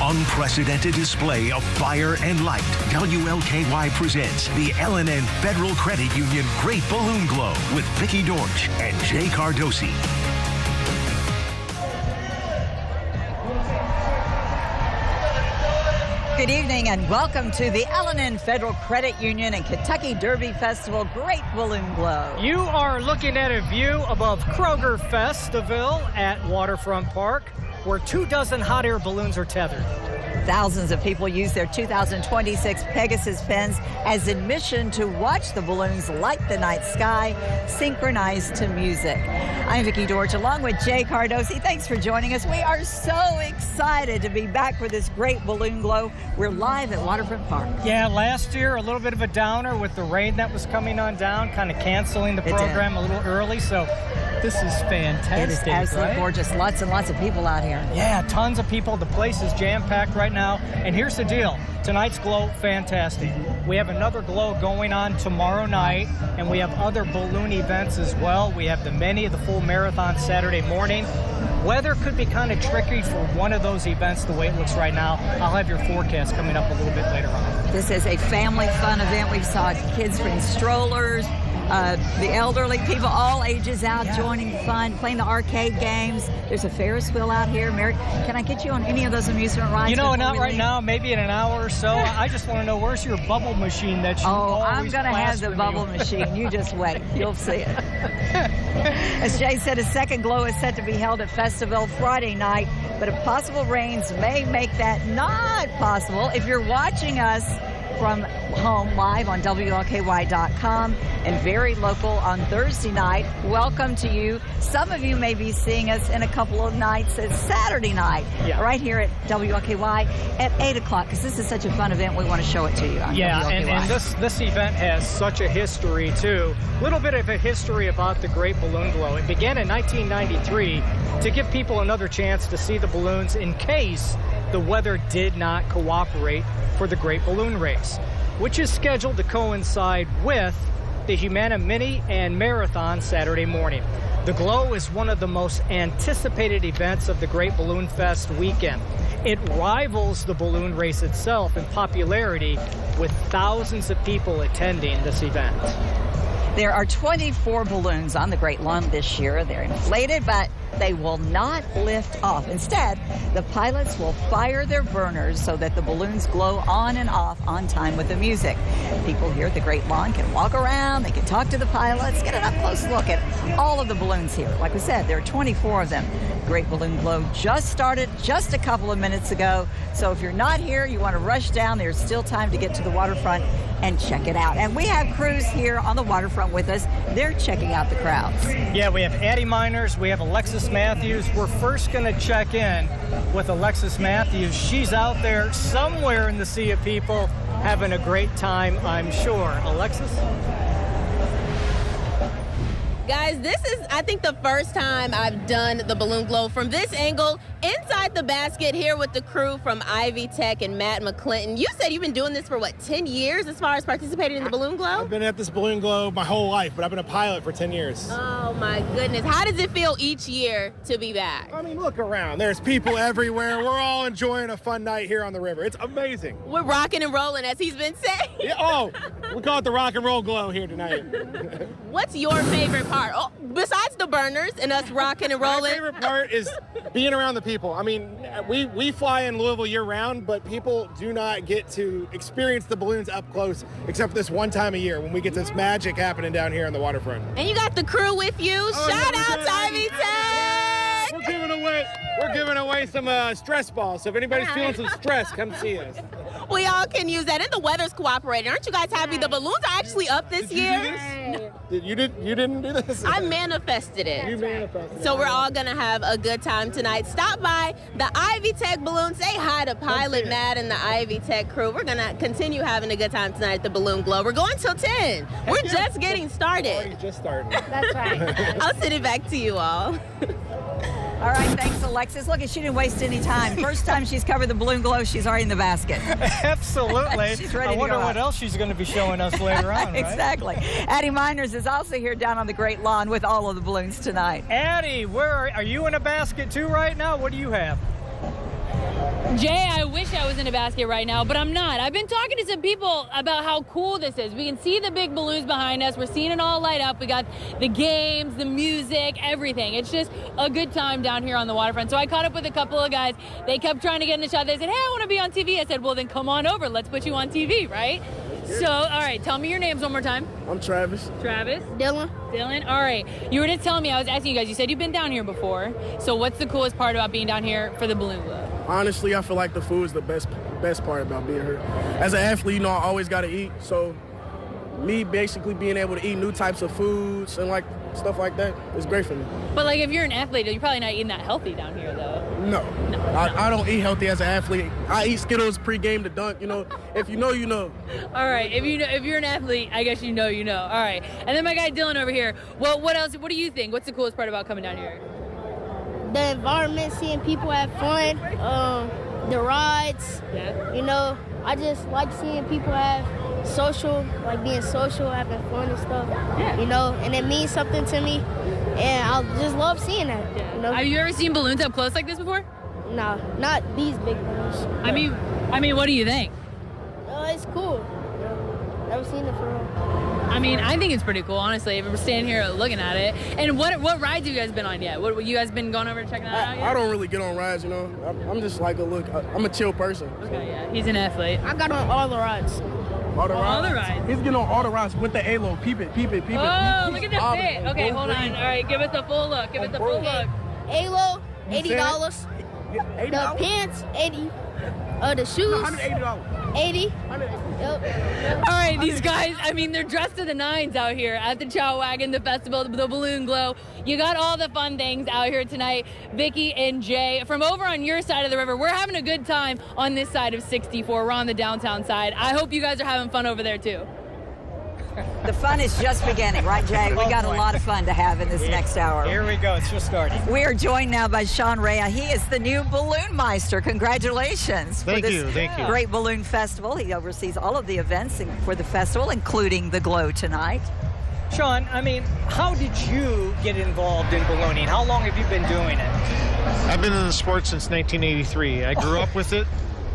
unprecedented display of fire and light, WLKY presents the L&N Federal Credit Union Great Balloon Glow with Vicki Dorch and Jay Cardosi. Good evening and welcome to the L&N Federal Credit Union and Kentucky Derby Festival Great Balloon Glow. You are looking at a view above Kroger Festiville at Waterfront Park, where 24 hot air balloons are tethered. Thousands of people use their 2026 Pegasus pens as admission to watch the balloons light the night sky, synchronized to music. I'm Vicki Dorch along with Jay Cardosi. Thanks for joining us. We are so excited to be back for this great balloon glow. We're live at Waterfront Park. Yeah, last year a little bit of a downer with the rain that was coming on down, kind of canceling the program a little early. So this is fantastic. It is absolutely gorgeous. Lots and lots of people out here. Yeah, tons of people. The place is jam-packed right now. And here's the deal. Tonight's glow, fantastic. We have another glow going on tomorrow night, and we have other balloon events as well. We have the mini, the full marathon Saturday morning. Weather could be kind of tricky for one of those events the way it looks right now. I'll have your forecast coming up a little bit later on. This is a family fun event. We saw kids bring strollers, the elderly, people all ages out joining fun, playing the arcade games. There's a Ferris wheel out here. Mary, can I get you on any of those amusement rides? You know, not right now, maybe in an hour or so. I just want to know, where's your bubble machine that you always I'm going to have the bubble machine. You just wait. You'll see it. As Jay said, a second glow is set to be held at Festiville Friday night, but if possible rains may make that not possible. If you're watching us from home live on WLKY.com and very local on Thursday night, welcome to you. Some of you may be seeing us in a couple of nights at Saturday night, right here at WLKY at 8 o'clock, because this is such a fun event. We want to show it to you on WLKY. And this event has such a history, too. A little bit of a history about the Great Balloon Glow. It began in 1993 to give people another chance to see the balloons in case the weather did not cooperate for the Great Balloon Race, which is scheduled to coincide with the Humana Mini and Marathon Saturday morning. The Glow is one of the most anticipated events of the Great Balloon Fest weekend. It rivals the balloon race itself in popularity, with thousands of people attending this event. There are 24 balloons on the Great Lawn this year. They're inflated, but they will not lift off. Instead, the pilots will fire their burners so that the balloons glow on and off on time with the music. People here at the Great Lawn can walk around, they can talk to the pilots, get an up-close look at all of the balloons here. Like we said, there are 24 of them. Great Balloon Glow just started just a couple of minutes ago. So if you're not here, you want to rush down, there's still time to get to the waterfront and check it out. And we have crews here on the waterfront with us. They're checking out the crowds. Yeah, we have Addie Miners, we have Alexis Matthews. We're first going to check in with Alexis Matthews. She's out there somewhere in the sea of people having a great time, I'm sure. Alexis? Guys, this is, I think, the first time I've done the balloon glow from this angle, inside the basket here with the crew from Ivy Tech and Matt McClinton. You said you've been doing this for, what, 10 years as far as participating in the balloon glow? I've been at this balloon glow my whole life, but I've been a pilot for 10 years. Oh, my goodness. How does it feel each year to be back? I mean, look around. There's people everywhere. We're all enjoying a fun night here on the river. It's amazing. We're rocking and rolling, as he's been saying. Yeah, we call it the rock and roll glow here tonight. What's your favorite part? Oh, besides the burners and us rocking and rolling. My favorite part is being around the people. I mean, we fly in Louisville year-round, but people do not get to experience the balloons up close except this one time a year when we get this magic happening down here on the waterfront. And you got the crew with you. Shout out to Ivy Tech! We're giving away some stress balls, so if anybody's feeling some stress, come see us. We all can use that, and the weather's cooperating. Aren't you guys happy? The balloons are actually up this year. You didn't do this? I manifested it. You manifested it. So we're all going to have a good time tonight. Stop by the Ivy Tech Balloon. Say hi to Pilot Matt and the Ivy Tech crew. We're going to continue having a good time tonight at the Balloon Glow. We're going till 10. We're just getting started. Just starting. That's right. I'll send it back to you all. All right, thanks, Alexis. Look, she didn't waste any time. First time she's covered the balloon glow, she's already in the basket. Absolutely. She's ready to go. I wonder what else she's going to be showing us later on, right? Exactly. Addie Miners is also here down on the Great Lawn with all of the balloons tonight. Addie, where are you in a basket too right now? What do you have? Jay, I wish I was in a basket right now, but I'm not. I've been talking to some people about how cool this is. We can see the big balloons behind us. We're seeing it all light up. We got the games, the music, everything. It's just a good time down here on the waterfront. So I caught up with a couple of guys. They kept trying to get in the shot. They said, hey, I want to be on TV. I said, well, then come on over. Let's put you on TV, right? So, all right, tell me your names one more time. I'm Travis. Travis. Dylan. Dylan. All right. You were just telling me, I was asking you guys, you said you've been down here before. So what's the coolest part about being down here for the balloon glow? Honestly, I feel like the food is the best part about being here. As an athlete, you know, I always got to eat. So me basically being able to eat new types of foods and like stuff like that is great for me. But like if you're an athlete, you're probably not eating that healthy down here though. No. I don't eat healthy as an athlete. I eat Skittles pre-game to dunk, you know. If you know, you know. All right. If you're an athlete, I guess you know. All right. And then my guy Dylan over here. Well, what else? What do you think? What's the coolest part about coming down here? The environment, seeing people have fun, the rides. Yeah. You know, I just like seeing people have social, like being social, having fun and stuff. Yeah. You know, and it means something to me, and I just love seeing that. Yeah. You know? Have you ever seen balloons up close like this before? No, not these big balloons. I mean, what do you think? It's cool. You know, never seen it for real. I mean, I think it's pretty cool, honestly, if we're standing here looking at it. And what rides have you guys been on yet? What you guys been going over checking that out yet? I don't really get on rides, you know. I'm just like I'm a chill person. Okay, yeah. He's an athlete. I got on all the rides. All the rides? All the rides. He's getting on all the rides with the halo. Peep it. Oh, look at the fit. Okay, hold on. All right, give us a full look. Halo, $80. $80? The pants, $80. The shoes, $180. 80. Yep. All right, these guys, I mean, they're dressed to the nines out here at the Chow Wagon, the festival, the Balloon Glow. You got all the fun things out here tonight. Vicky and Jay, from over on your side of the river, we're having a good time on this side of 64. We're on the downtown side. I hope you guys are having fun over there, too. The fun is just beginning, right, Jay? We got a lot of fun to have in this next hour. Here we go. It's just starting. We are joined now by Sean Rea. He is the new balloon meister. Congratulations Thank for you. this great balloon festival. He oversees all of the events for the festival, including the Glow tonight. Sean, I mean, how did you get involved in ballooning? How long have you been doing it? I've been in the sport since 1983. I grew up with it.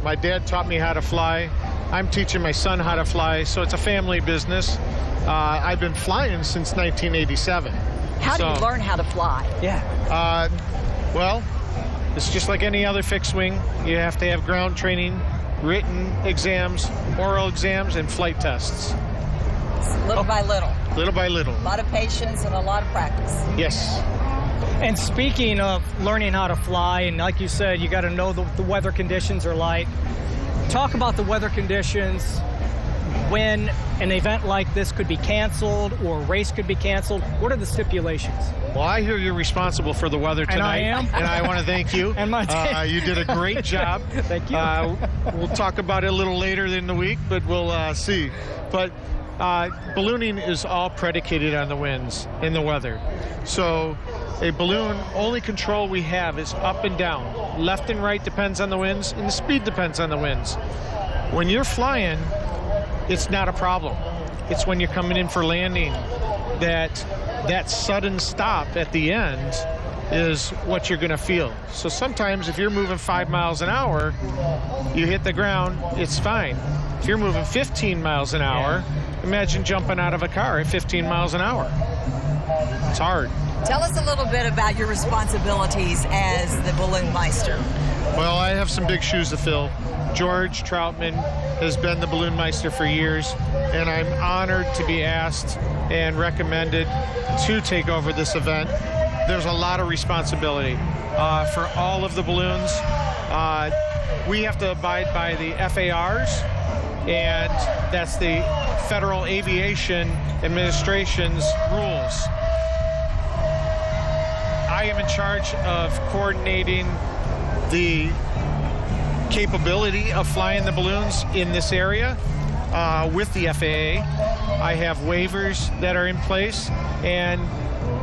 My dad taught me how to fly. I'm teaching my son how to fly, so it's a family business. I've been flying since 1987. How do you learn how to fly? Yeah. Well, it's just like any other fixed wing. You have to have ground training, written exams, oral exams, and flight tests. Little by little. Little by little. A lot of patience and a lot of practice. Yes. And speaking of learning how to fly, and like you said, you got to know the weather conditions are like. Talk about the weather conditions when an event like this could be canceled or a race could be canceled. What are the stipulations? Well, I hear you're responsible for the weather tonight. And I am. And I want to thank you. And my you did a great job. Thank you. We'll talk about it a little later in the week, but we'll see. But ballooning is all predicated on the winds and the weather. So a balloon, only control we have is up and down. Left and right depends on the winds, and the speed depends on the winds. When you're flying, it's not a problem. It's when you're coming in for landing that sudden stop at the end is what you're going to feel. So sometimes if you're moving 5 miles an hour, you hit the ground, it's fine. If you're moving 15 miles an hour, imagine jumping out of a car at 15 miles an hour. It's hard. Tell us a little bit about your responsibilities as the balloon meister. Well, I have some big shoes to fill. George Troutman has been the balloon meister for years, and I'm honored to be asked and recommended to take over this event. There's a lot of responsibility for all of the balloons. We have to abide by the FARs, and that's the Federal Aviation Administration's rules. I am in charge of coordinating the capability of flying the balloons in this area with the FAA. I have waivers that are in place and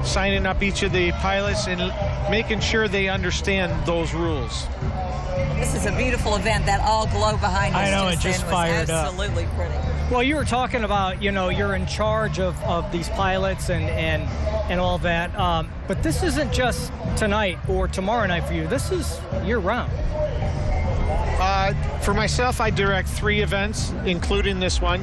signing up each of the pilots and making sure they understand those rules. This is a beautiful event. That all glow behind us. I know, it just fired up. Absolutely pretty. Well, you were talking about, you know, you're in charge of these pilots and all that. But this isn't just tonight or tomorrow night for you. This is year-round. For myself, I direct 3 events, including this one.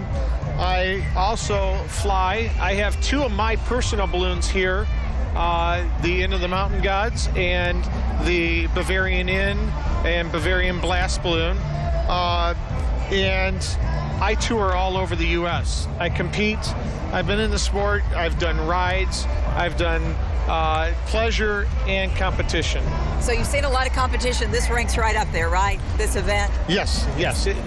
I also fly. I have 2 of my personal balloons here, the Inn of the Mountain Gods and the Bavarian Inn and Bavarian Blast Balloon. And I tour all over the U.S. I compete. I've been in the sport. I've done rides. I've done pleasure and competition. So you've seen a lot of competition. This ranks right up there, right? This event? Yes.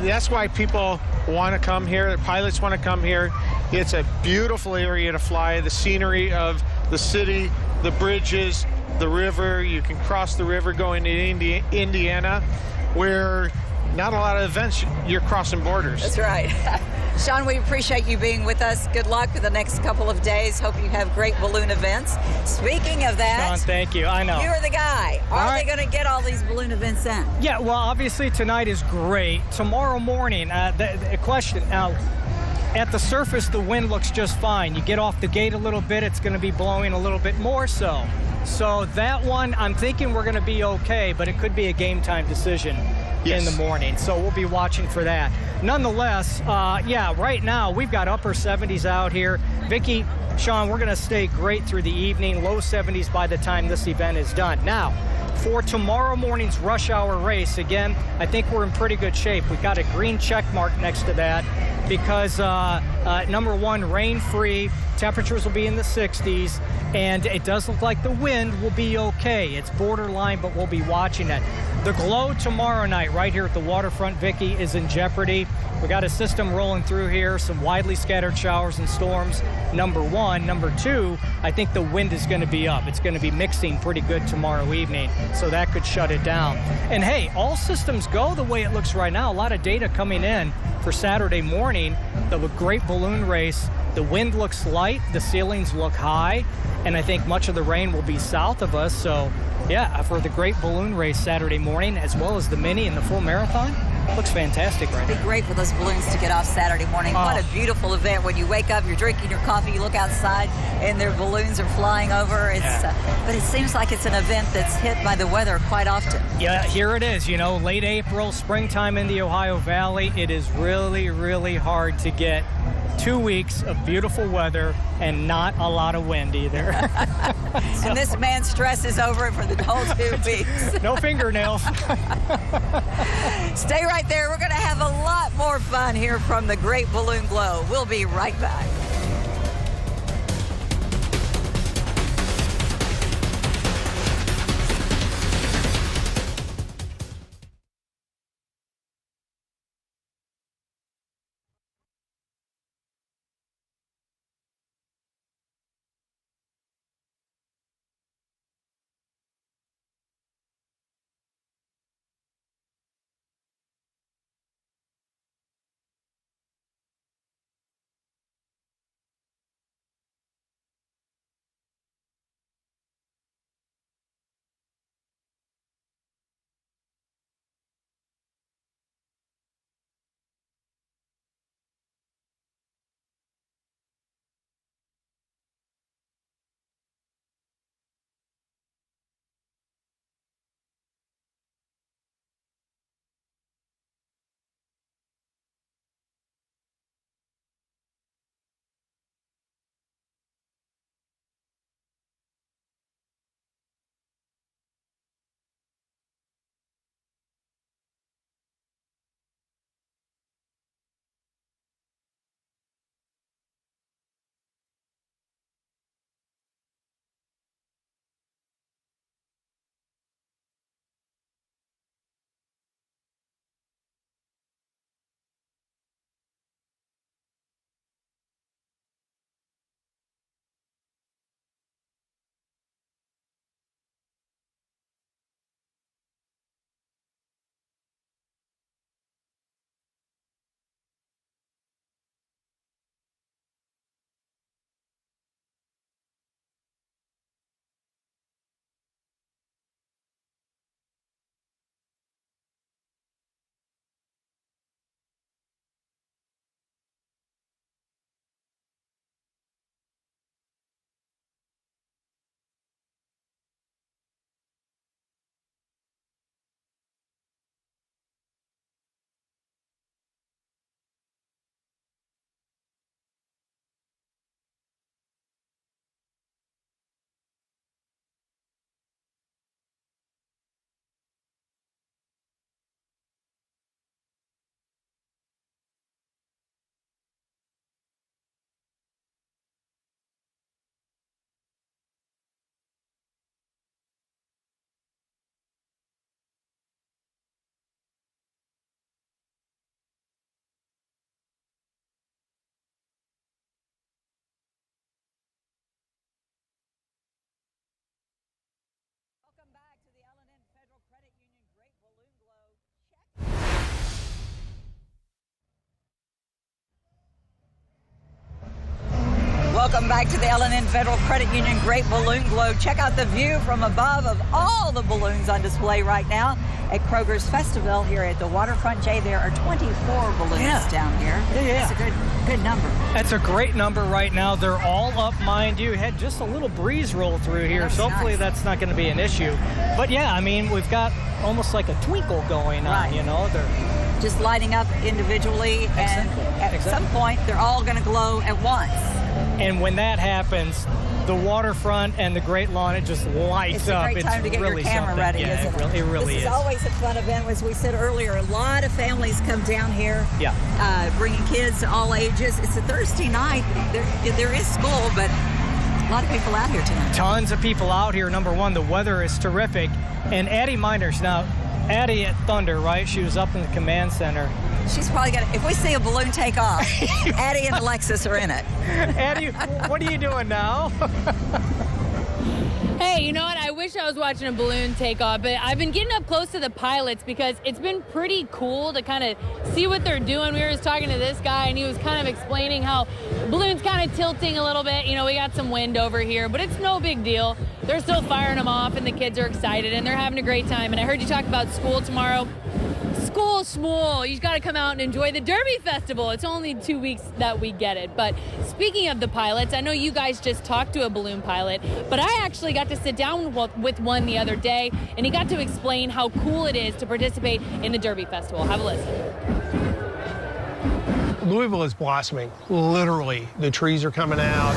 That's why people want to come here. The pilots want to come here. It's a beautiful area to fly. The scenery of the city, the bridges, the river. You can cross the river going to Indiana, where not a lot of events you're crossing borders. That's right. Sean, we appreciate you being with us. Good luck for the next couple of days. Hope you have great balloon events. Speaking of that, Sean, thank you. I know. You're the guy. Are they going to get all these balloon events in? Yeah, well, obviously tonight is great. Tomorrow morning, the question now, at the surface, the wind looks just fine. You get off the gate a little bit, it's going to be blowing a little bit more so. So that one, I'm thinking we're going to be okay, but it could be a game time decision in the morning. So we'll be watching for that. Nonetheless, yeah, right now we've got upper 70s out here. Vicki, Sean, we're going to stay great through the evening, low 70s by the time this event is done. Now, for tomorrow morning's rush hour race, again, I think we're in pretty good shape. We've got a green check mark next to that because, number one, rain-free, temperatures will be in the 60s, and it does look like the wind will be okay. It's borderline, but we'll be watching it. The glow tomorrow night right here at the waterfront, Vicki, is in jeopardy. We got a system rolling through here, some widely scattered showers and storms, number one. Number two, I think the wind is going to be up. It's going to be mixing pretty good tomorrow evening, so that could shut it down. And hey, all systems go the way it looks right now. A lot of data coming in for Saturday morning. The great balloon race. The wind looks light, the ceilings look high, and I think much of the rain will be south of us. So, yeah, for the great balloon race Saturday morning, as well as the mini and the full marathon, looks fantastic right now. It'd be great for those balloons to get off Saturday morning. What a beautiful event. When you wake up, you're drinking your coffee, you look outside, and their balloons are flying over. But it seems like it's an event that's hit by the weather quite often. Yeah, here it is. You know, late April, springtime in the Ohio Valley. It is really, really hard to get 2 weeks of beautiful weather and not a lot of wind either. And this man stresses over it for the whole 2 weeks. No fingernails. Stay right there. We're going to have a lot more fun here from the Great Balloon Glow. We'll be right back. Welcome back to the L&N Federal Credit Union Great Balloon Glow. Check out the view from above of all the balloons on display right now at Kroger's Festival here at the waterfront. Jay, there are 24 balloons down here. Yeah. That's a good number. That's a great number right now. They're all up, mind you. Had just a little breeze roll through here, so hopefully that's not going to be an issue. But yeah, I mean, we've got almost like a twinkle going on, you know. They're just lighting up individually, and at some point they're all going to glow at once. And when that happens, the waterfront and the Great Lawn, it just lights up. It's a great time to get really your camera ready, yeah, isn't it? It really is. This is always a fun event. As we said earlier, a lot of families come down here, bringing kids all ages. It's a Thursday night. There is school, but a lot of people out here tonight. Tons of people out here. Number one, the weather is terrific. And Addie Miners, now, Addie at Thunder, right? She was up in the command center. She's probably going to, if we see a balloon take off, Addie and Alexis are in it. Addie, what are you doing now? Hey, you know what? I wish I was watching a balloon take off, but I've been getting up close to the pilots because it's been pretty cool to kind of see what they're doing. We were just talking to this guy, and he was kind of explaining how the balloon's kind of tilting a little bit. You know, we got some wind over here, but it's no big deal. They're still firing them off, and the kids are excited, and they're having a great time. And I heard you talk about school tomorrow. School schmool. You got to come out and enjoy the Derby Festival. It's only 2 weeks that we get it. But speaking of the pilots, I know you guys just talked to a balloon pilot, but I actually got to sit down with one the other day, and he got to explain how cool it is to participate in the Derby Festival. Have a listen. Louisville is blossoming, literally. The trees are coming out.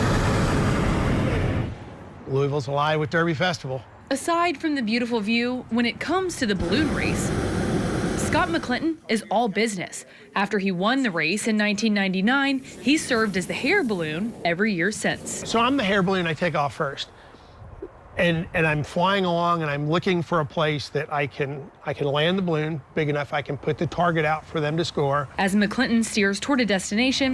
Louisville's alive with Derby Festival. Aside from the beautiful view, when it comes to the balloon race, Scott McClinton is all business. After he won the race in 1999, he's served as the hair balloon every year since. So I'm the hair balloon, I take off first. And I'm flying along and I'm looking for a place that I can land the balloon big enough I can put the target out for them to score. As McClinton steers toward a destination,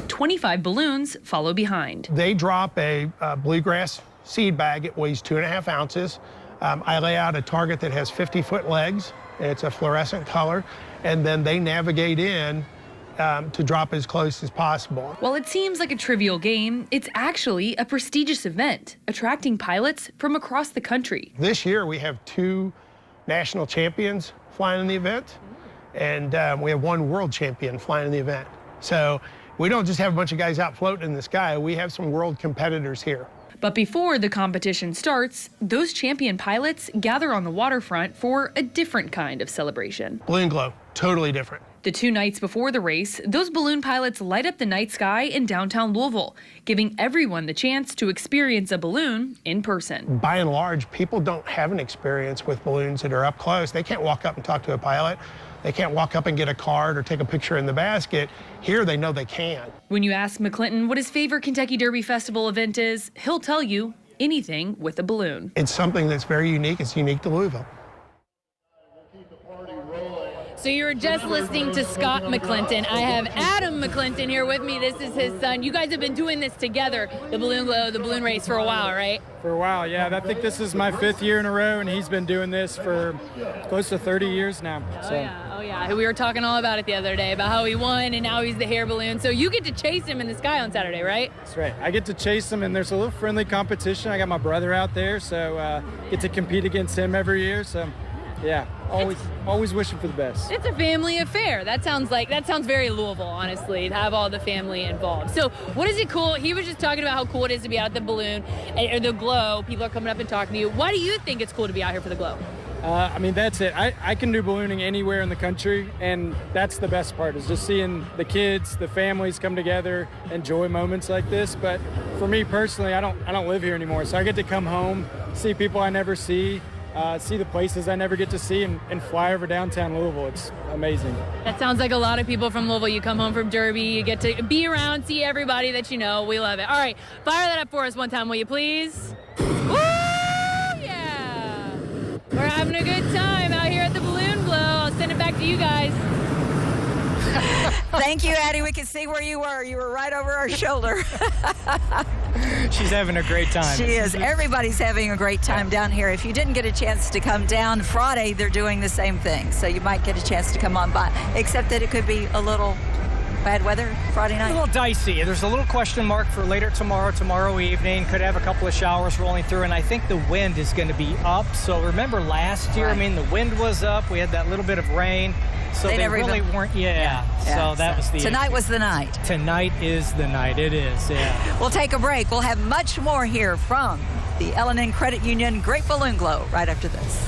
25 balloons follow behind. They drop a bluegrass seed bag. It weighs 2.5 ounces. I lay out a target that has 50-foot legs. It's a fluorescent color, and then they navigate in to drop as close as possible. While it seems like a trivial game, it's actually a prestigious event, attracting pilots from across the country. This year we have 2 national champions flying in the event, and we have 1 world champion flying in the event. So we don't just have a bunch of guys out floating in the sky, we have some world competitors here. But before the competition starts, those champion pilots gather on the waterfront for a different kind of celebration. Balloon glow, totally different. The 2 nights before the race, those balloon pilots light up the night sky in downtown Louisville, giving everyone the chance to experience a balloon in person. By and large, people don't have an experience with balloons that are up close. They can't walk up and talk to a pilot. They can't walk up and get a card or take a picture in the basket. Here, they know they can. When you ask McClinton what his favorite Kentucky Derby Festival event is, he'll tell you anything with a balloon. It's something that's very unique. It's unique to Louisville. So you were just listening to Scott McClinton. I have Adam McClinton here with me. This is his son. You guys have been doing this together, the balloon glow, the balloon race, for a while, right? For a while, yeah. I think this is my 5th year in a row, and he's been doing this for close to 30 years now. So. Oh yeah. We were talking all about it the other day, about how he won, and now he's the hair balloon. So you get to chase him in the sky on Saturday, right? That's right. I get to chase him, and there's a little friendly competition. I got my brother out there, so get to compete against him every year. So, yeah, always wishing for the best. It's a family affair. That sounds very Louisville, honestly, to have all the family involved. So what is it cool? He was just talking about how cool it is to be out at the balloon, or the glow. People are coming up and talking to you. Why do you think it's cool to be out here for the glow? I mean, that's it. I can do ballooning anywhere in the country, and that's the best part, is just seeing the kids, the families come together, enjoy moments like this. But for me personally, I don't live here anymore, so I get to come home, see people I never see, see the places I never get to see, and fly over downtown Louisville. It's amazing. That sounds like a lot of people from Louisville. You come home from Derby, you get to be around, see everybody that you know. We love it. All right, fire that up for us one time, will you please? Woo! Yeah! We're having a good time out here at the balloon glow. I'll send it back to you guys. Thank you, Addie. We can see where you were. You were right over our shoulder. She's having a great time. She is. Everybody's having a great time down here. If you didn't get a chance to come down Friday, they're doing the same thing. So you might get a chance to come on by, except that it could be a little bad weather Friday A night? little dicey. There's a little question mark for later tomorrow evening. Could have a couple of showers rolling through, and I think the wind is going to be up. So remember last year, Right. I mean, the wind was up. We had that little bit of rain. So they really weren't, So that was the Tonight issue. was the night. Tonight is the night. It is, yeah. We'll take a break. We'll have much more here from the L&N Credit Union Great Balloon Glow right after this.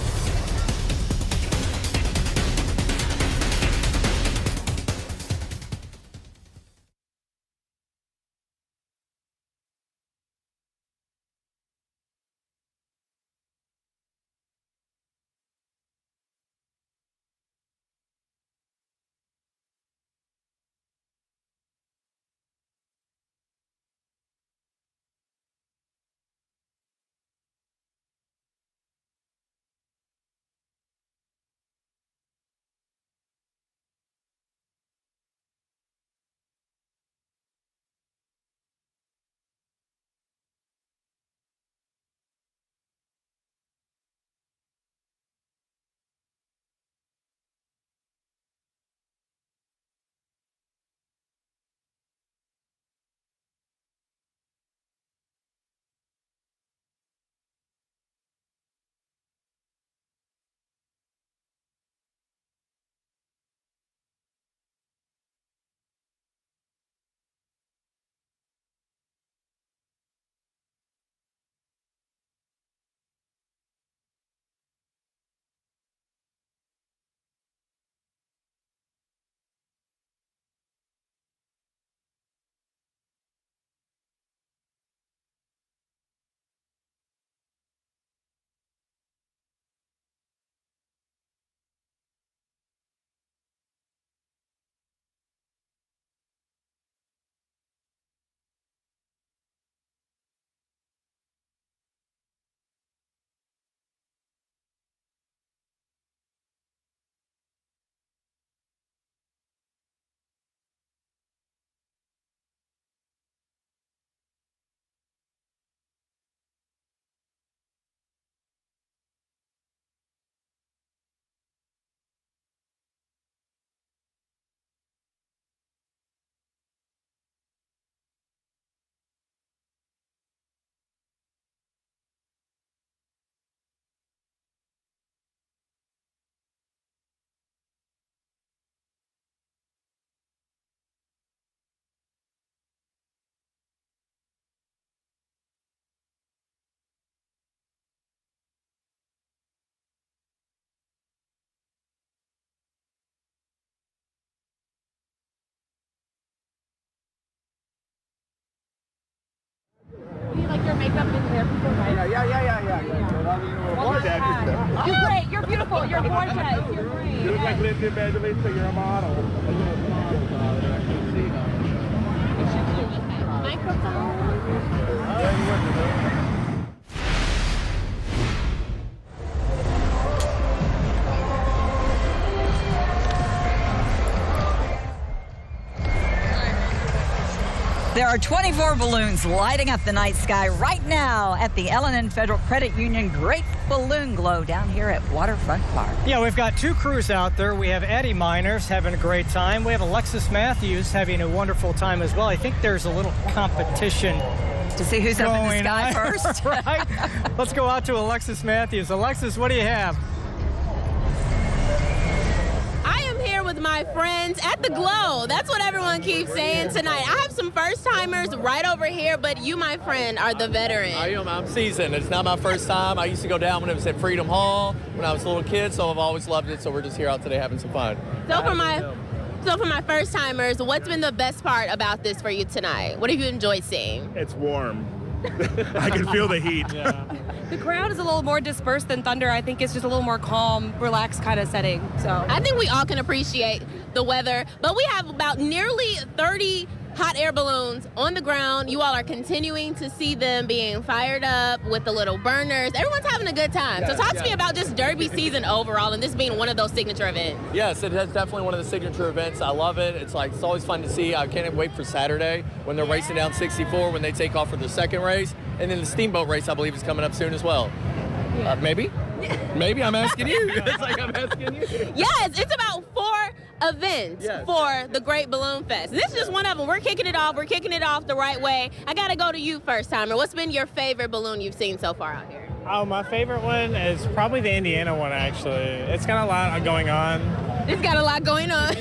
Like your makeup and hair people, right? Yeah. You're great. You're beautiful. You're gorgeous. You're great. You look like Lindsay Evangelista. You're a model. There are 24 balloons lighting up the night sky right now at the L&N Federal Credit Union Great Balloon Glow down here at Waterfront Park. Yeah, we've got two crews out there. We have Eddie Miners having a great time. We have Alexis Matthews having a wonderful time as well. I think there's a little competition to see who's up in the sky first. Right? Let's go out to Alexis Matthews. Alexis, what do you have? With my friends at the Glow. That's what everyone keeps saying tonight. I have some first timers right over here, but you, my friend, are the veteran. I'm seasoned. It's not my first time. I used to go down when it was at Freedom Hall when I was a little kid, so I've always loved it. So we're just here out today having some fun. So for my first timers, what's been the best part about this for you tonight? What have you enjoyed seeing? It's warm. I can feel the heat. Yeah. The crowd is a little more dispersed than Thunder. I think it's just a little more calm, relaxed kind of setting. So I think we all can appreciate the weather, but we have about nearly 30 hot air balloons on the ground. You all are continuing to see them being fired up with the little burners. Everyone's having a good time. So talk to me about just Derby season overall and this being one of those signature events. Yes, it is definitely one of the signature events. I love it. It's always fun to see. I can't wait for Saturday when they're racing down 64 when they take off for the second race. And then the steamboat race, I believe, is coming up soon as well. Maybe? Maybe I'm asking you. It's like I'm asking you. Yes, it's about 4 events for the Great Balloon Fest. This is just one of them. We're kicking it off. We're kicking it off the right way. I got to go to you first, timer. What's been your favorite balloon you've seen so far out here? Oh, my favorite one is probably the Indiana one, actually. It's got a lot going on. It's got a lot going on.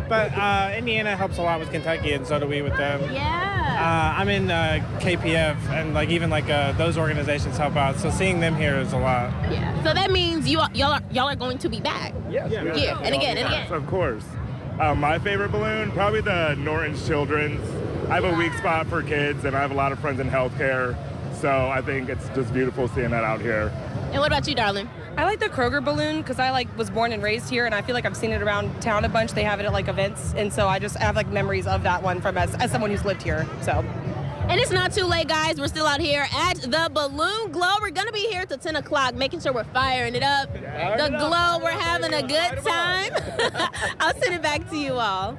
But Indiana helps a lot with Kentucky, and so do we with them. Yeah. I'm in KPF, and even those organizations help out. So seeing them here is a lot. Yeah. So that means y'all are going to be back. Yes. Yeah. And again and again. Of course. My favorite balloon, probably the Norton's Children's. I have a weak spot for kids, and I have a lot of friends in healthcare. So I think it's just beautiful seeing that out here. And what about you, darling? I like the Kroger balloon because I was born and raised here, and I feel like I've seen it around town a bunch. They have it at events, and so I have memories of that one from as someone who's lived here. So. And it's not too late, guys. We're still out here at the Balloon Glow. We're going to be here till 10 o'clock, making sure we're firing it up. The Glow, we're having a good time. I'll send it back to you all.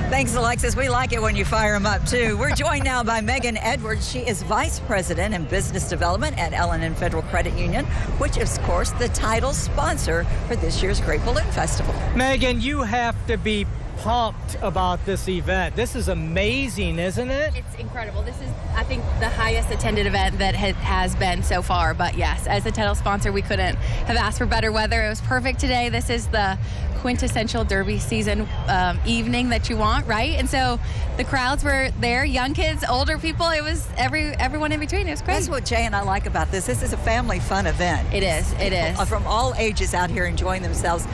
Thanks, Alexis. We like it when you fire them up, too. We're joined now by Megan Edwards. She is Vice President in Business Development at L&N Federal Credit Union, which is, of course, the title sponsor for this year's Great Balloon Festival. Megan, you have to be pumped about this event. This is amazing, isn't it? It's incredible. This is, I think, the highest attended event that has been so far. But yes, as the title sponsor, we couldn't have asked for better weather. It was perfect today. This is the quintessential Derby season evening that you want, right? And so the crowds were there, young kids, older people. It was everyone in between. It was great. That's what Jay and I like about this. This is a family fun event. It is. It is. From all ages out here enjoying themselves.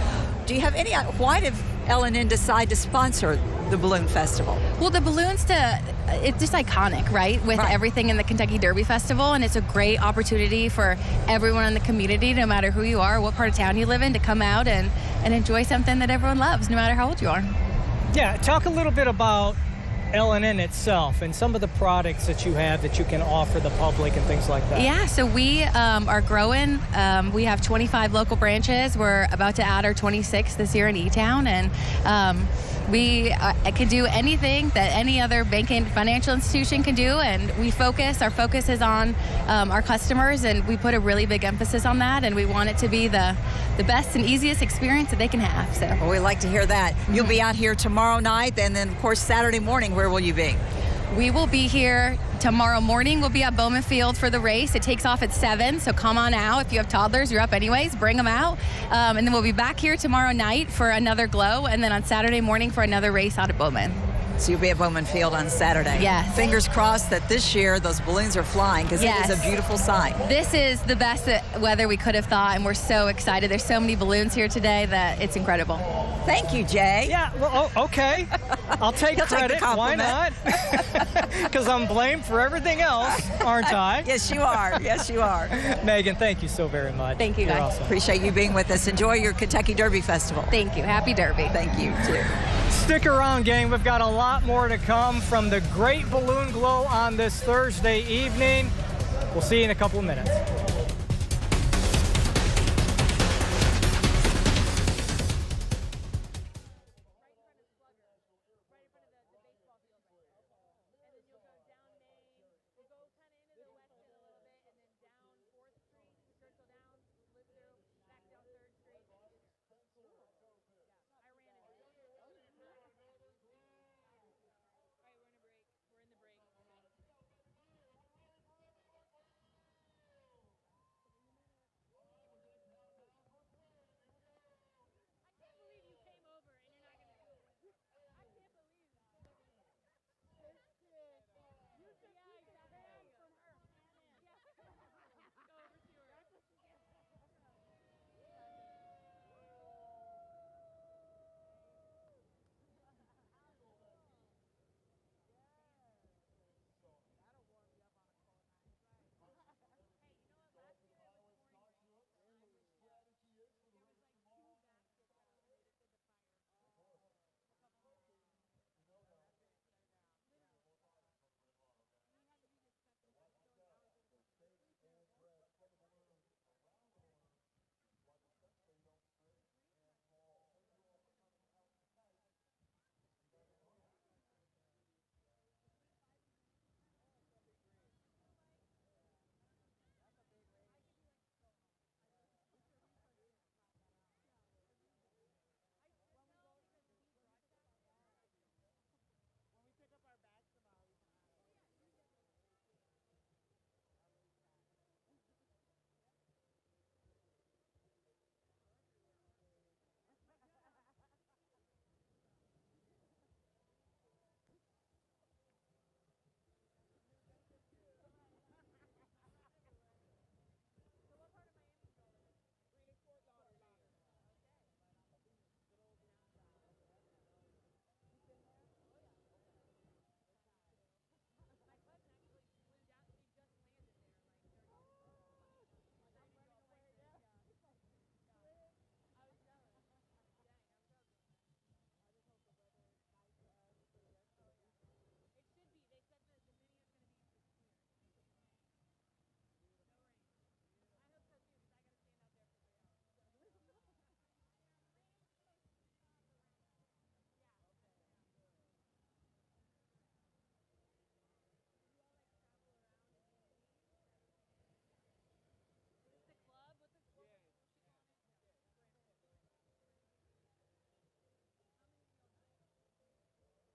Do you have any? Why did L&N decide to sponsor the Balloon Festival? Well, the balloons it's just iconic, right? With everything in the Kentucky Derby Festival, and it's a great opportunity for everyone in the community, no matter who you are, what part of town you live in, to come out and enjoy something that everyone loves, no matter how old you are. Yeah, talk a little bit about L&N itself and some of the products that you have that you can offer the public and things like that. Yeah, so we are growing. We have 25 local branches. We're about to add our 26th this year in E-Town, and we can do anything that any other banking financial institution can do, and our focus is on our customers, and we put a really big emphasis on that, and we want it to be the best and easiest experience that they can have. So we like to hear that. You'll be out here tomorrow night, and then of course Saturday morning. Where will you be? We will be here tomorrow morning. We'll be at Bowman Field for the race. It takes off at 7, so come on out. If you have toddlers, you're up anyways, bring them out. And then we'll be back here tomorrow night for another glow, and then on Saturday morning for another race out at Bowman. So you'll be at Bowman Field on Saturday. Yes. Fingers crossed that this year those balloons are flying, because it is a beautiful sight. This is the best weather we could have thought, and we're so excited. There's so many balloons here today that it's incredible. Thank you, Jay. Yeah, well, okay. I'll take credit. Why not? Because I'm blamed for everything else, aren't I? Yes, you are. Yes, you are. Megan, thank you so very much. Thank you, You're guys. awesome. Appreciate you being with us. Enjoy your Kentucky Derby Festival. Thank you. Happy Derby. Thank you, too. Stick around, gang. We've got a lot more to come from the Great Balloon Glow on this Thursday evening. We'll see you in a couple of minutes.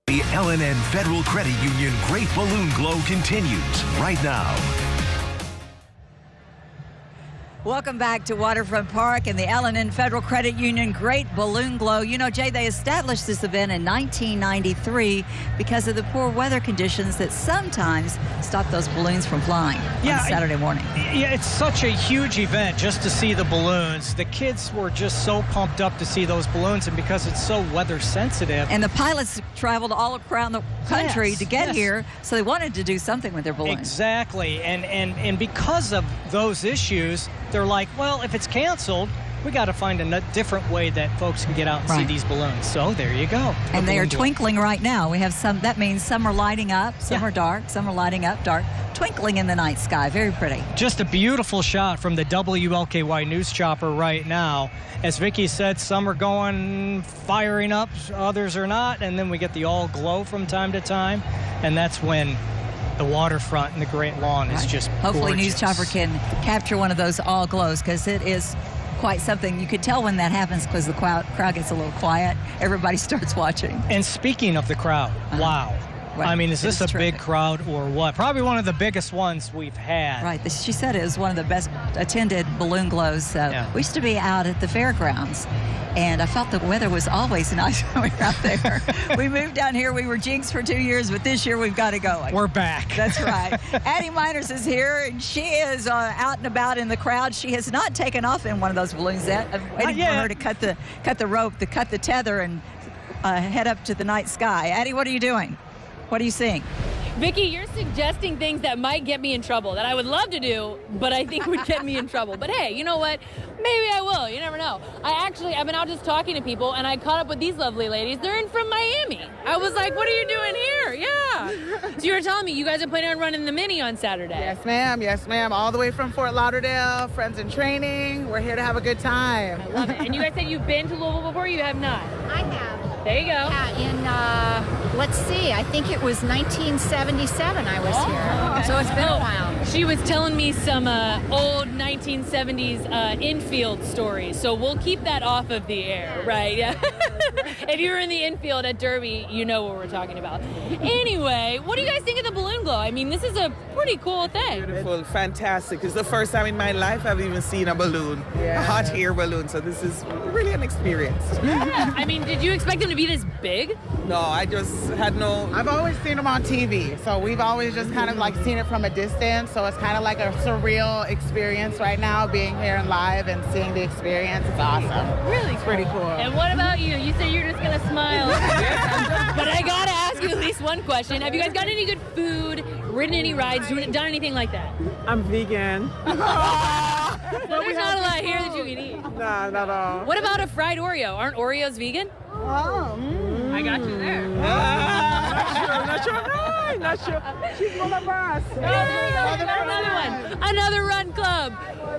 The L&N Federal Credit Union Great Balloon Glow continues right now. Welcome back to Waterfront Park and the L&N Federal Credit Union Great Balloon Glow. You know, Jay, they established this event in 1993 because of the poor weather conditions that sometimes stop those balloons from flying on Saturday morning. Yeah, it's such a huge event just to see the balloons. The kids were just so pumped up to see those balloons, and because it's so weather sensitive. And the pilots traveled all around the country to get here, so they wanted to do something with their balloons. Exactly, and because of those issues, they're like, well, if it's canceled, we got to find a different way that folks can get out and see these balloons. So there you go. And they are twinkling right now. We have some, that means some are lighting up, some are dark, some are lighting up dark, twinkling in the night sky. Very pretty. Just a beautiful shot from the WLKY news chopper right now. As Vicki said, some are going firing up, others are not, and then we get the all glow from time to time, and that's when the waterfront and the Great Lawn is just Hopefully gorgeous. News Chopper can capture one of those all glows, because it is quite something. You could tell when that happens because the crowd gets a little quiet. Everybody starts watching. And speaking of the crowd, wow. Right. I mean, is this a terrific. big crowd or what? Probably one of the biggest ones we've had. Right. She said it was one of the best attended balloon glows. So we used to be out at the fairgrounds, and I felt the weather was always nice when we were out there. We moved down here. We were jinxed for 2 years, but this year we've got it going. We're back. That's right. Addie Miners is here, and she is out and about in the crowd. She has not taken off in one of those balloons yet. I'm waiting for her to cut the rope, to cut the tether, and head up to the night sky. Addie, what are you doing? What are you seeing? Vicki, you're suggesting things that might get me in trouble, that I would love to do, but I think would get me in trouble. But hey, you know what? Maybe I will. You never know. I've been out just talking to people, and I caught up with these lovely ladies. They're in from Miami. I was like, what are you doing here? Yeah. So you were telling me you guys are planning on running the Mini on Saturday. Yes, ma'am. Yes, ma'am. All the way from Fort Lauderdale, friends in training. We're here to have a good time. I love it. And you guys said you've been to Louisville before? You have not? I have. There you go. Yeah, let's see, I think it was 1977 I was here. So it's been a while. She was telling me some old 1970s infield stories, so we'll keep that off of the air, right? Yeah. If you're in the infield at Derby, you know what we're talking about. Anyway, what do you guys think of the balloon glow? I mean, this is a pretty cool thing. Beautiful, fantastic. It's the first time in my life I've even seen a balloon, a hot air balloon, so this is really an experience. Yeah. I mean, did you expect them to be this big? No, I just had no... I've always seen them on TV, so we've always just kind of like seen it from a distance, so it's kind of like a surreal experience right now, being here live and seeing the experience. It's awesome. Really It's pretty cool. And what about you? You said you're just going to smile. But I got to ask you at least one question. Have you guys got any good food, ridden any rides, done anything like that? I'm vegan. So there's not a lot here that you can eat. Nah, not at all. What about a fried Oreo? Aren't Oreos vegan? Oh, I got you there. Not sure. She's one of us. Another one. Another run club.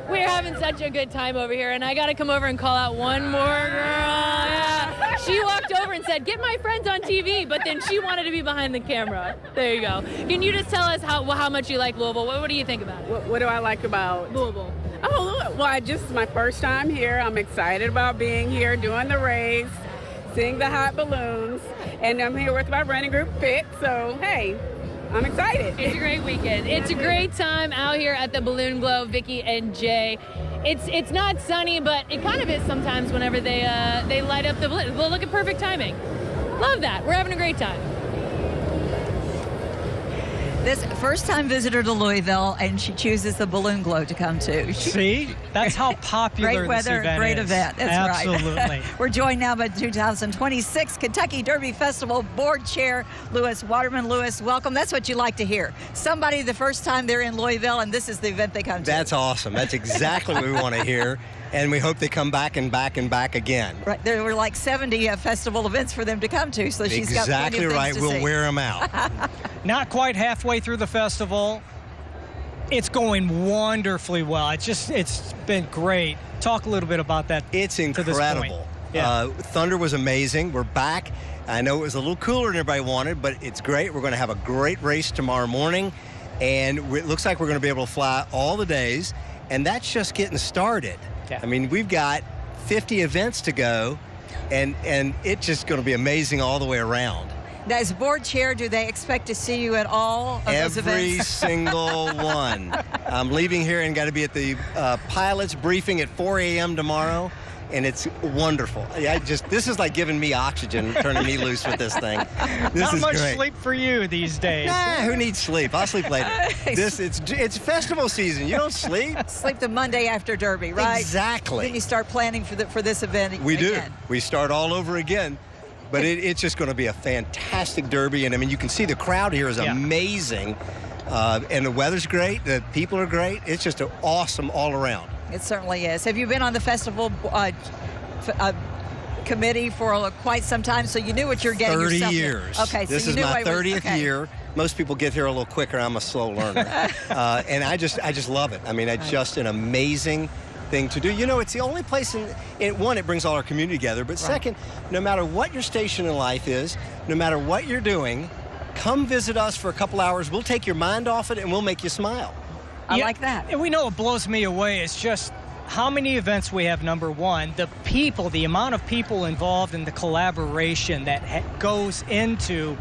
We're having such a good time over here, and I got to come over and call out one more girl. Yeah. She walked over and said, "Get my friends on TV," but then she wanted to be behind the camera. There you go. Can you just tell us how much you like Louisville? What do you think about it? What do I like about Louisville? Oh, well, just my first time here. I'm excited about being here, doing the race, seeing the hot balloons, and I'm here with my running group, Fit. So, hey, I'm excited. It's a great weekend. It's a great time out here at the Balloon Glow, Vicki and Jay. It's not sunny, but it kind of is sometimes whenever they light up the balloon. Well, look at perfect timing. Love that. We're having a great time. This first-time visitor to Louisville, and she chooses the Balloon Glow to come to. See? That's how popular great weather, this event great is. event. That's Absolutely. right. We're joined now by 2026 Kentucky Derby Festival Board Chair Lewis Waterman. Lewis, welcome. That's what you like to hear. Somebody the first time they're in Louisville, and this is the event they come to. That's awesome. That's exactly what we want to hear. And we hope they come back and back and back again. Right. There were like 70 festival events for them to come to, so she's got plenty of things right. to We'll see. wear them out. Not quite halfway through the festival. It's going wonderfully well. It's been great. Talk a little bit about that. It's incredible. Yeah. Thunder was amazing. We're back. I know it was a little cooler than everybody wanted, but it's great. We're going to have a great race tomorrow morning, and it looks like we're going to be able to fly all the days, and that's just getting started. Yeah. I mean, we've got 50 events to go, and it's just going to be amazing all the way around. As board chair, do they expect to see you at all of those Every events? single one. I'm leaving here and got to be at the pilots briefing at 4 a.m. tomorrow, and it's wonderful. This is like giving me oxygen, turning me loose with this thing. This Not is much great. sleep for you these days. Nah, who needs sleep? I'll sleep later. It's festival season. You don't sleep. Sleep the Monday after Derby, right? Exactly. Then you start planning for this event. We do. again. We start all over again. But it's just going to be a fantastic Derby. And, I mean, you can see the crowd here is amazing. And the weather's great. The people are great. It's just an awesome all around. It certainly is. Have you been on the festival committee for quite some time, so you knew what you're getting 30 yourself years. Okay, This so you is knew my what it was- 30th okay. year. Most people get here a little quicker. I'm a slow learner. And I just love it. I mean, it's just an amazing thing to do. You know, it's the only place it brings all our community together, but second, no matter what your station in life is, no matter what you're doing, come visit us for a couple hours. We'll take your mind off it and we'll make you smile. I like that. And we know what blows me away is just how many events we have, number one, the people, the amount of people involved in the collaboration that goes into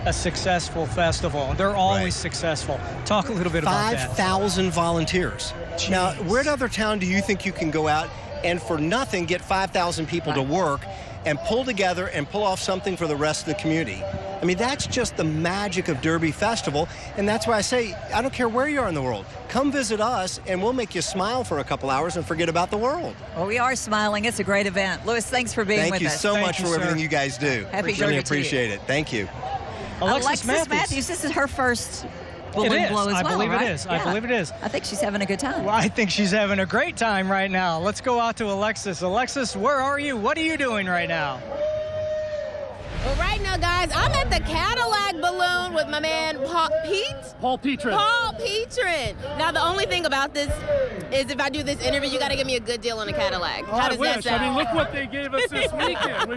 a successful festival. They're always successful. Talk a little bit about that. 5,000 volunteers. Jeez. Now, where other town do you think you can go out and for nothing get 5,000 people to work and pull together and pull off something for the rest of the community? I mean, that's just the magic of Derby Festival, and that's why I say, I don't care where you are in the world. Come visit us, and we'll make you smile for a couple hours and forget about the world. Well, we are smiling. It's a great event. Louis, thanks for being with us. Thank you so much for everything you guys do. Happy Really Derby appreciate it. Thank you. Alexis Matthews, this is her first balloon It is. blow as I well, believe right? it is. I believe it is. I think she's having a good time. Well, I think she's having a great time right now. Let's go out to Alexis. Alexis, where are you? What are you doing right now? Well, right now, guys, I'm at the Cadillac balloon with my man Paul Petrin. Now, the only thing about this is if I do this interview, you got to give me a good deal on a Cadillac. How does that sound? I mean, look what they gave us this weekend.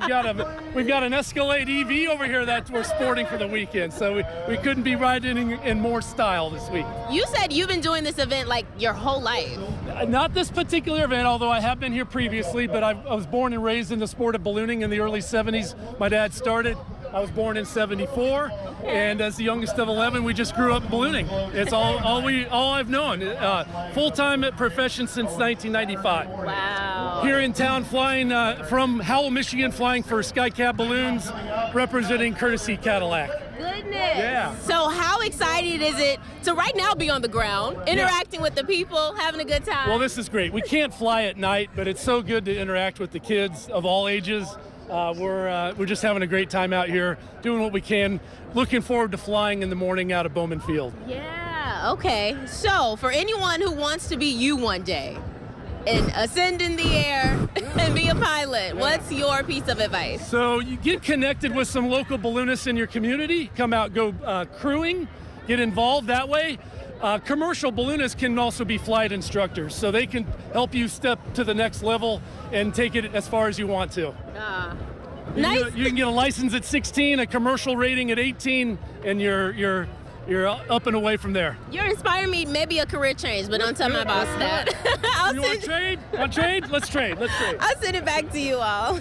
We've got an Escalade EV over here that we're sporting for the weekend, so we couldn't be riding in more style this week. You said you've been doing this event like your whole life. Not this particular event, although I have been here previously, but I was born and raised in the sport of ballooning in the early 70s. My dad started. I was born in 74, and as the youngest of 11, we just grew up ballooning. It's all I've known. Full-time profession since 1995. Wow. Here in town, flying from Howell, Michigan, flying for SkyCab Balloons, representing Courtesy Cadillac. Goodness. Yeah. So how excited is it to right now be on the ground, interacting with the people, having a good time? Well, this is great. We can't fly at night, but it's so good to interact with the kids of all ages. We're just having a great time out here, doing what we can. Looking forward to flying in the morning out of Bowman Field. Yeah, okay. So for anyone who wants to be you one day and ascend in the air and be a pilot, what's your piece of advice? So you get connected with some local balloonists in your community, come out, go crewing, get involved that way. Commercial balloonists can also be flight instructors, so they can help you step to the next level and take it as far as you want to. Nice. You can get a license at 16, a commercial rating at 18, and you're up and away from there. You're inspiring me, maybe a career change, but don't tell my boss that. You want to trade? Want to trade? Let's trade. Let's trade. I'll send it back to you all.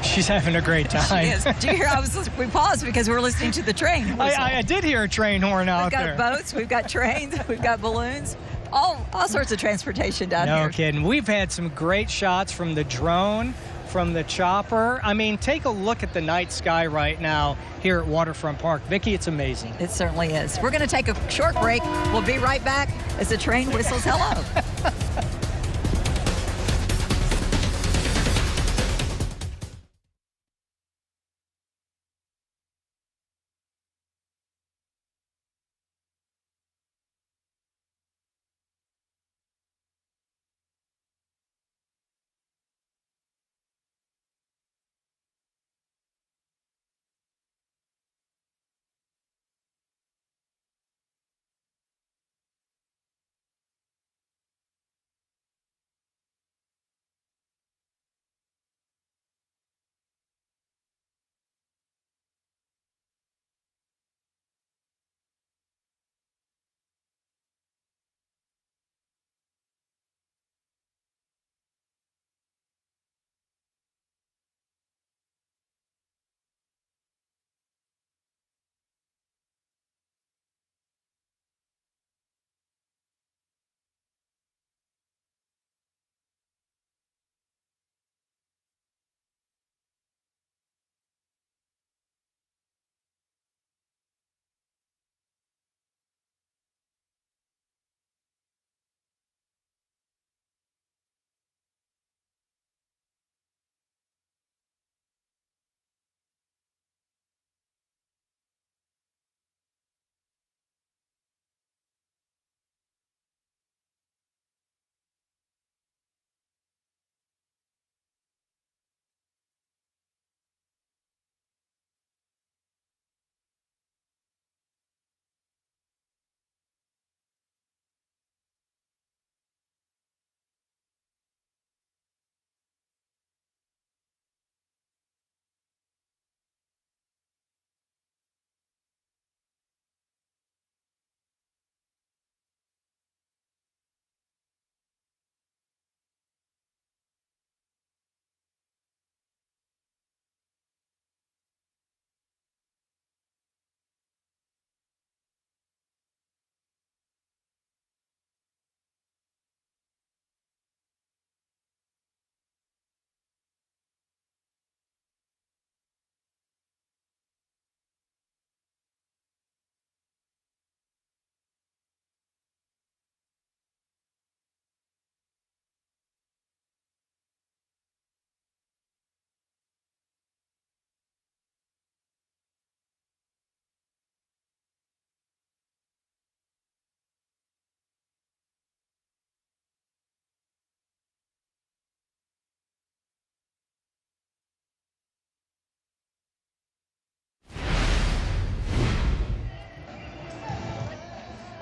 She's having a great time. She is. Did you hear? We paused because we're listening to the train. I did hear a train horn out there. We've got boats, we've got trains, we've got balloons, all sorts of transportation down here. No kidding. We've had some great shots from the drone, from the chopper. I mean, take a look at the night sky right now here at Waterfront Park. Vicki, it's amazing. It certainly is. We're going to take a short break. We'll be right back as the train whistles hello.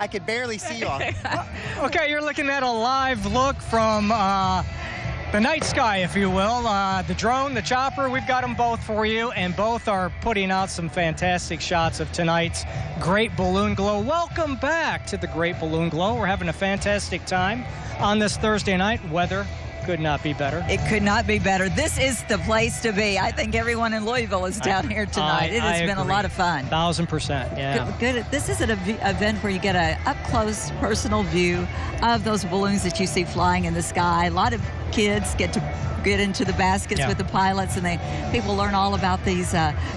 I could barely see you all. Okay, you're looking at a live look from the night sky, if you will. The drone, the chopper, we've got them both for you, and both are putting out some fantastic shots of tonight's Great Balloon Glow. Welcome back to the Great Balloon Glow. We're having a fantastic time on this Thursday night. Weather could not be better. It could not be better. This is the place to be. I think everyone in Louisville is down here tonight. It has been a lot of fun. 1,000%, yeah. Good. This is an event where you get an up-close, personal view of those balloons that you see flying in the sky. A lot of kids get to get into the baskets with the pilots, and people learn all about these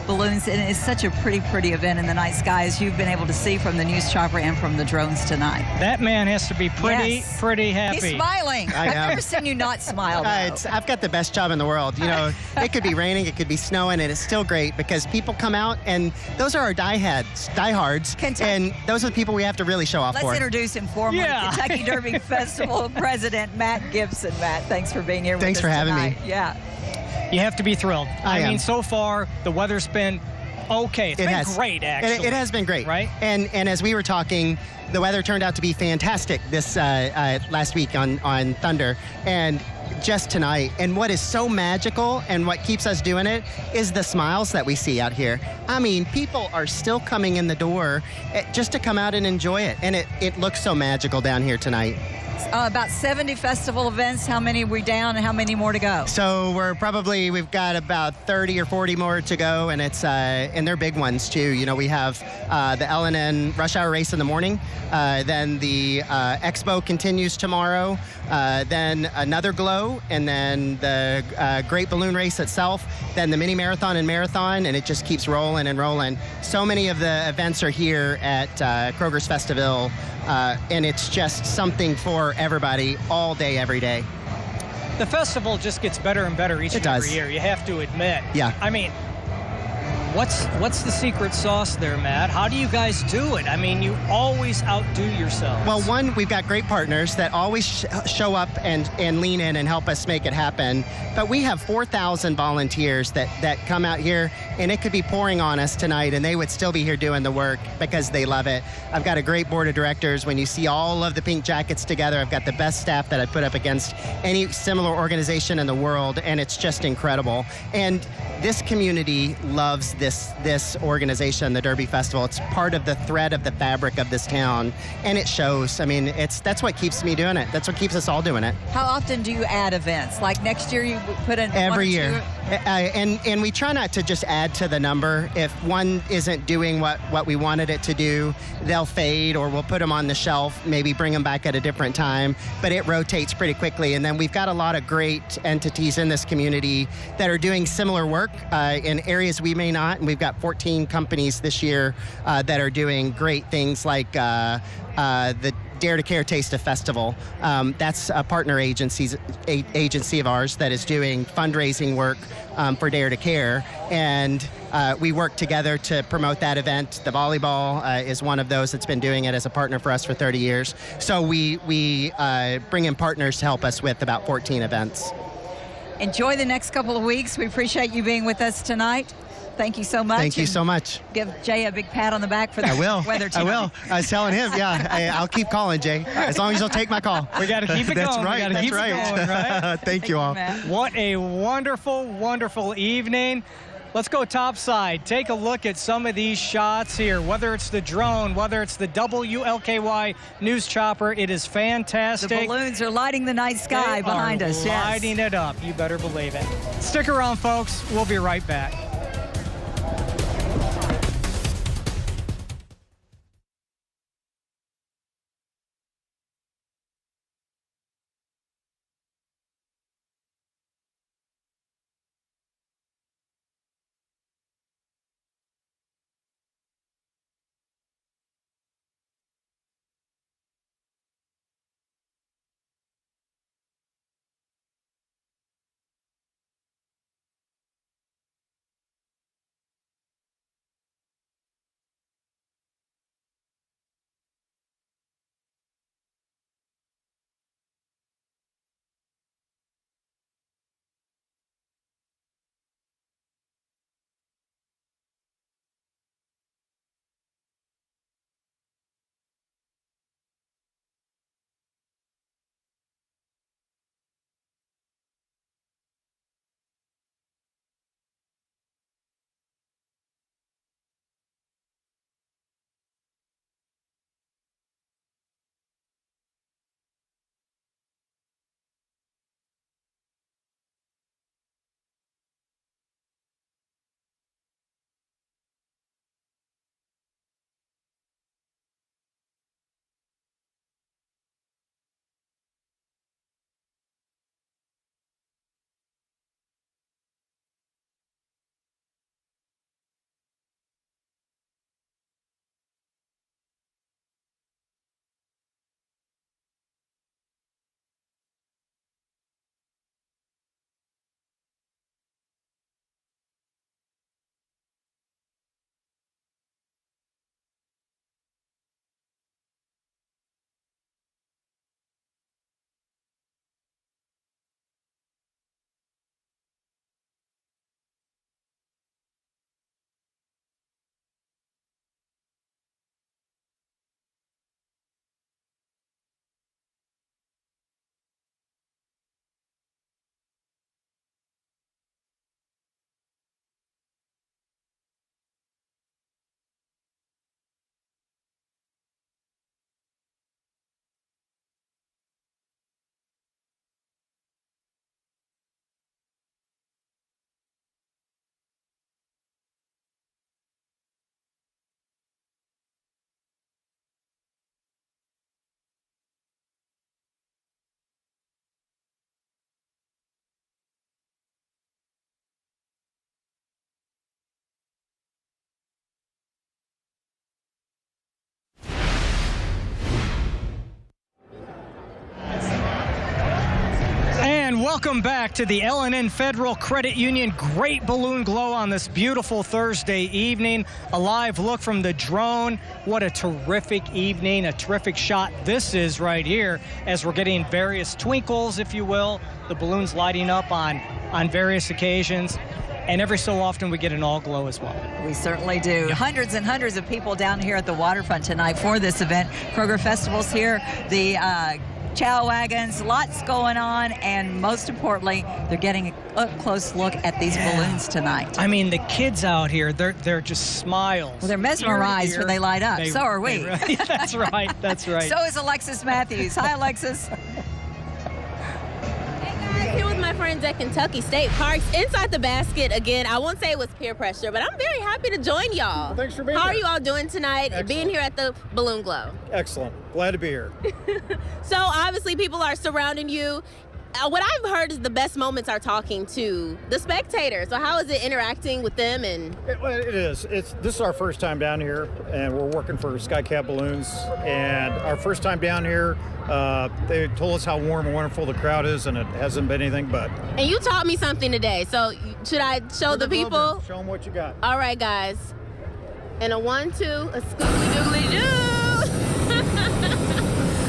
balloons. And it's such a pretty event in the night sky, as you've been able to see from the news chopper and from the drones tonight. That man has to be pretty happy. He's smiling. I've never seen you not smile. I've got the best job in the world. You know, it could be raining, it could be snowing, and it's still great because people come out, and those are our diehards, and those are the people we have to really show off for. Let's introduce him formally. Kentucky Derby Festival President Matt Gibson. Matt, thanks for being here with us Thanks for having me. Yeah. You have to be thrilled. I mean, so far, the weather's been okay. It's been great, actually. It has been great. Right? And as we were talking, the weather turned out to be fantastic this last week on Thunder. And just tonight. And what is so magical and what keeps us doing it is the smiles that we see out here. I mean, people are still coming in the door just to come out and enjoy it. And it looks so magical down here tonight. About 70 festival events. How many are we down and how many more to go? So we've got about 30 or 40 more to go, and it's and they're big ones too. You know, we have the LNN rush hour race in the morning, then the expo continues tomorrow, then another glow, and then the Great Balloon Race itself, then the mini marathon and marathon, and it just keeps rolling and rolling. So many of the events are here at Kroger's Festiville, and it's just something for everybody all day, every day. The festival just gets better and better each and every year, you have to admit. Yeah. I mean, what's the secret sauce there, Matt? How do you guys do it? I mean, you always outdo yourselves. Well, one, we've got great partners that always show up and lean in and help us make it happen. But we have 4,000 volunteers that come out here, and it could be pouring on us tonight, and they would still be here doing the work because they love it. I've got a great board of directors. When you see all of the pink jackets together, I've got the best staff that I put up against any similar organization in the world, and it's just incredible. And this community loves this organization, the Derby Festival. It's part of the thread of the fabric of this town, and it shows. I mean, that's what keeps me doing it. That's what keeps us all doing it. How often do you add events? Like next year, you put in every year, and we try not to just add to the number. If one isn't doing what we wanted it to do, they'll fade, or we'll put them on the shelf, maybe bring them back at a different time. But it rotates pretty quickly, and then we've got a lot of great entities in this community that are doing similar work in areas we may not. And we've got 14 companies this year that are doing great things like the Dare to Care Taste of Festival. That's a partner agency of ours that is doing fundraising work for Dare to Care, and we work together to promote that event. The volleyball is one of those that's been doing it as a partner for us for 30 years. So we bring in partners to help us with about 14 events. Enjoy the next couple of weeks. We appreciate you being with us tonight. Thank you so much. Thank you so much. Give Jay a big pat on the back for the weather tonight. I will. I was telling him, I'll keep calling, Jay, as long as you'll take my call. We got to keep it That's going. Right. That's right. Going, right? Thank you all. What a wonderful, wonderful evening. Let's go topside. Take a look at some of these shots here, whether it's the drone, whether it's the WLKY news chopper. It is fantastic. The balloons are lighting the night sky behind us. Lighting it up. You better believe it. Stick around, folks. We'll be right back. Welcome back to the L&N Federal Credit Union Great Balloon Glow on this beautiful Thursday evening. A live look from the drone. What a terrific evening, a terrific shot this is right here as we're getting various twinkles, if you will, the balloons lighting up on various occasions. And every so often we get an all glow as well. We certainly do. Hundreds and hundreds of people down here at the waterfront tonight for this event. Kroger Festival's here. The chow wagons, lots going on, and most importantly, they're getting a up-close look at these balloons tonight. I mean, the kids out here, they're just smiles. Well, they're mesmerized when they light up. So are we. That's right. That's right. So is Alexis Matthews. Hi, Alexis. Here with my friends at Kentucky State Parks. Inside the basket, again, I won't say it was peer pressure, but I'm very happy to join y'all. Well, thanks for being How here. are you all doing tonight, being here at the Balloon Glow? Excellent. Glad to be here. So obviously people are surrounding you. What I've heard is the best moments are talking to the spectators. So how is it interacting with them? And It is. This is our first time down here, and we're working for Sky Cap Balloons. And our first time down here, they told us how warm and wonderful the crowd is, and it hasn't been anything but. And you taught me something today. So should I show the people? Show them what you got. All right, guys. And a 1, 2, a scoogly doogly doo.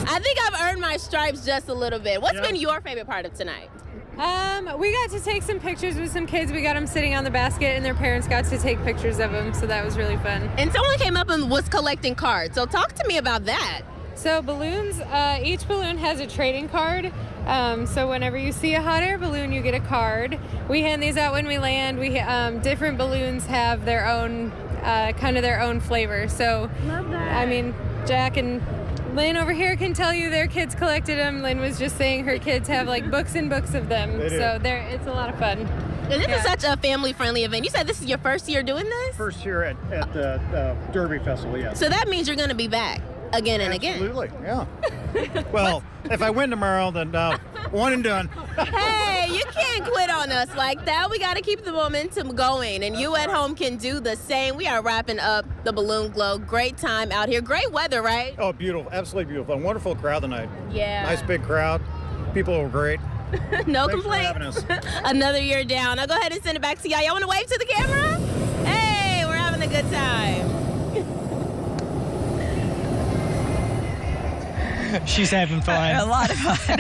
I think I've earned my stripes just a little bit. What's been your favorite part of tonight? We got to take some pictures with some kids. We got them sitting on the basket, and their parents got to take pictures of them, so that was really fun. And someone came up and was collecting cards. So talk to me about that. So balloons, each balloon has a trading card. So whenever you see a hot air balloon, you get a card. We hand these out when we land. Different balloons have their own, kind of their own flavor. So, love that. I mean, Jack and Lynn over here can tell you their kids collected them. Lynn was just saying her kids have like books and books of them. They do. So it's a lot of fun. And this is such a family-friendly event. You said this is your first year doing this? First year at the Derby Festival, yes. So that means you're going to be back again and again. Absolutely, yeah. Well, if I win tomorrow, then one and done. Hey, you can't quit on us like that. We got to keep the momentum going, and you at home can do the same. We are wrapping up the Balloon Glow. Great time out here. Great weather, right? Oh, beautiful. Absolutely beautiful. A wonderful crowd tonight. Yeah. Nice big crowd. People were great. No Thanks for having complaints. us. Another year down. I'll go ahead and send it back to y'all. Y'all want to wave to the camera? Hey, we're having a good time. She's having fun. A lot of fun.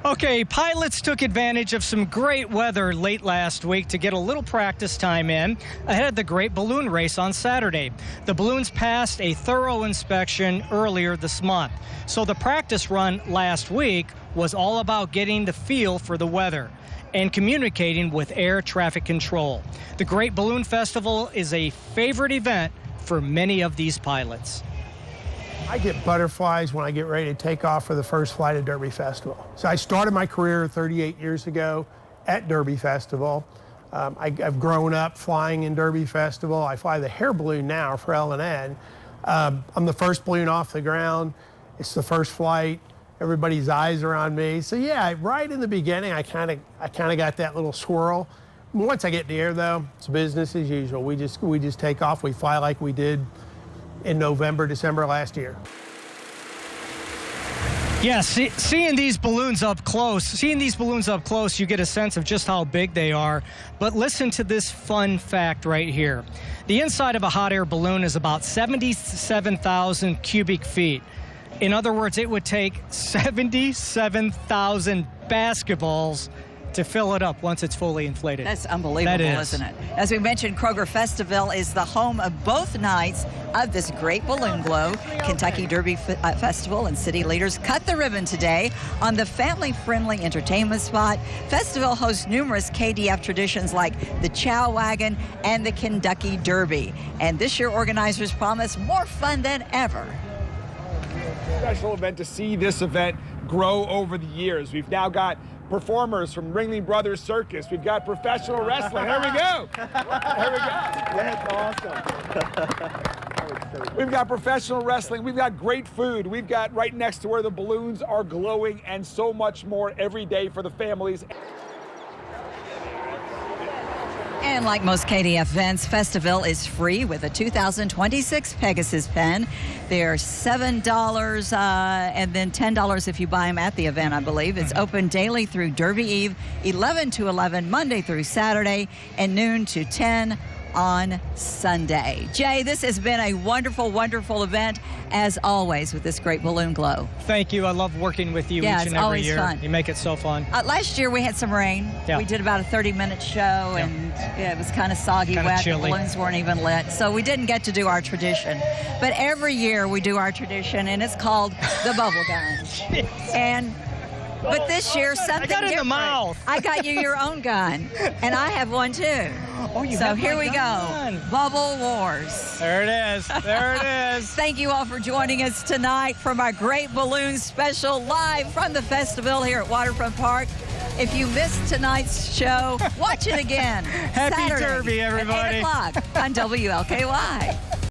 Okay, pilots took advantage of some great weather late last week to get a little practice time in ahead of the Great Balloon Race on Saturday. The balloons passed a thorough inspection earlier this month. So the practice run last week was all about getting the feel for the weather and communicating with air traffic control. The Great Balloon Festival is a favorite event for many of these pilots. I get butterflies when I get ready to take off for the first flight of Derby Festival. So I started my career 38 years ago at Derby Festival. I've grown up flying in Derby Festival. I fly the hair balloon now for L&N. I'm the first balloon off the ground. It's the first flight. Everybody's eyes are on me. So yeah, right in the beginning, I kind of got that little swirl. Once I get in the air though, it's business as usual. We just take off. We fly like we did in November, December last year. Yeah, seeing these balloons up close, you get a sense of just how big they are. But listen to this fun fact right here. The inside of a hot air balloon is about 77,000 cubic feet. In other words, it would take 77,000 basketballs to fill it up once it's fully inflated. That's unbelievable, isn't it? As we mentioned, Kroger Festival is the home of both nights of this Great Balloon Glow. Kentucky Derby Festival and city leaders cut the ribbon today on the family-friendly entertainment spot. Festival hosts numerous KDF traditions like the Chow Wagon and the Kentucky Derby. And this year, organizers promise more fun than ever. Special event to see this event grow over the years. We've now got performers from Ringling Brothers Circus. We've got professional wrestling. Here we go. Here we go. That's awesome. We've got professional wrestling. We've got great food. We've got right next to where the balloons are glowing and so much more every day for the families. And like most KDF events, Festivale is free with a 2026 Pegasus pen. They're $7 and then $10 if you buy them at the event, I believe. It's open daily through Derby Eve, 11 to 11, Monday through Saturday, and noon to 10 on Sunday. Jay, this has been a wonderful, wonderful event, as always, with this great balloon glow. Thank you. I love working with you each and every year. Fun. You make it so fun. Last year we had some rain. Yeah. We did about a 30-minute show, and it was kind of soggy, Kinda wet. chilly. The balloons weren't even lit, so we didn't get to do our tradition. But every year we do our tradition, and it's called the bubble gun. But this year, something got it in the different. mouth. I got you your own gun, and I have one too. Oh, you so have here my we gun. go. Bubble Wars. There it is. There it is. Thank you all for joining us tonight from our Great Balloon Special live from the Festivale here at Waterfront Park. If you missed tonight's show, watch it again. Happy Saturday Derby, everybody. at 8 o'clock on WLKY.